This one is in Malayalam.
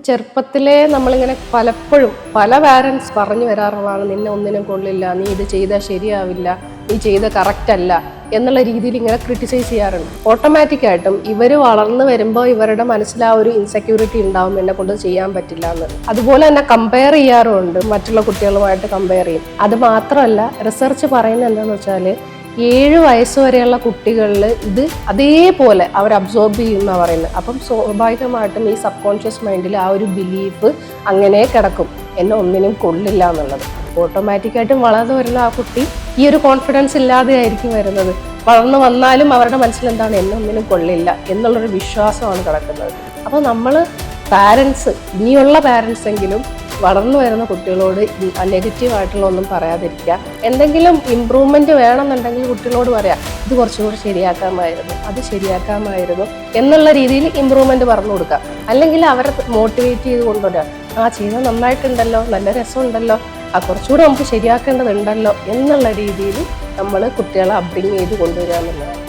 ചെറുപ്പത്തിലേ നമ്മളിങ്ങനെ പലപ്പോഴും പല പാരൻസ് പറഞ്ഞു വരാറുള്ളതാണ്, നിന്നെ ഒന്നിനും കൊള്ളില്ല, നീ ഇത് ചെയ്താൽ ശരിയാവില്ല, നീ ചെയ്ത കറക്റ്റ് അല്ല എന്നുള്ള രീതിയിൽ ഇങ്ങനെ ക്രിട്ടിസൈസ് ചെയ്യാറുണ്ട്. ഓട്ടോമാറ്റിക്കായിട്ടും ഇവർ വളർന്നു വരുമ്പോൾ ഇവരുടെ മനസ്സിൽ ആ ഒരു ഇൻസെക്യൂരിറ്റി ഉണ്ടാവും, എന്നെ കൊണ്ട് ചെയ്യാൻ പറ്റില്ല എന്ന്. അതുപോലെ തന്നെ കമ്പയർ ചെയ്യാറുമുണ്ട്, മറ്റുള്ള കുട്ടികളുമായിട്ട് കമ്പയർ ചെയ്യും. അത് മാത്രമല്ല, റിസർച്ച് പറയുന്നത് എന്താണെന്ന് വെച്ചാൽ 7 വയസ്സ് വരെയുള്ള കുട്ടികളിൽ ഇത് അതേപോലെ അവർ അബ്സോർബ് ചെയ്യുന്ന പറയുന്നത്. അപ്പം സ്വാഭാവികമായിട്ടും ഈ സബ് കോൺഷ്യസ് മൈൻഡിൽ ആ ഒരു ബിലീഫ് അങ്ങനെ കിടക്കും, എന്നെ ഒന്നിനും കൊള്ളില്ല എന്നുള്ളത്. ഓട്ടോമാറ്റിക്കായിട്ടും വളർന്നു വരുന്ന ആ കുട്ടി ഈ ഒരു കോൺഫിഡൻസ് ഇല്ലാതെ ആയിരിക്കും വരുന്നത്. വളർന്നു വന്നാലും അവരുടെ മനസ്സിൽ എന്താണ്, എന്നെ ഒന്നിനും കൊള്ളില്ല എന്നുള്ളൊരു വിശ്വാസമാണ് കിടക്കുന്നത്. അപ്പോൾ നമ്മൾ പാരൻസ്, ഇനിയുള്ള പാരൻസ് എങ്കിലും വളർന്നു വരുന്ന കുട്ടികളോട് നെഗറ്റീവായിട്ടുള്ള ഒന്നും പറയാതിരിക്കുക. എന്തെങ്കിലും ഇമ്പ്രൂവ്മെൻറ്റ് വേണമെന്നുണ്ടെങ്കിൽ കുട്ടികളോട് പറയാം, ഇത് കുറച്ചുകൂടി ശരിയാക്കാമായിരുന്നു, അത് ശരിയാക്കാമായിരുന്നു എന്നുള്ള രീതിയിൽ ഇമ്പ്രൂവ്മെൻറ്റ് പറഞ്ഞു കൊടുക്കുക. അല്ലെങ്കിൽ അവരെ മോട്ടിവേറ്റ് ചെയ്ത് കൊണ്ടുവരിക, ചെയ്താൽ നന്നായിട്ടുണ്ടല്ലോ, നല്ല രസമുണ്ടല്ലോ, കുറച്ചുകൂടി നമുക്ക് ശരിയാക്കേണ്ടതുണ്ടല്ലോ എന്നുള്ള രീതിയിൽ നമ്മൾ കുട്ടികളെ അപ്ബ്രിങ് ചെയ്ത് കൊണ്ടുവരിക എന്നുള്ളതാണ്.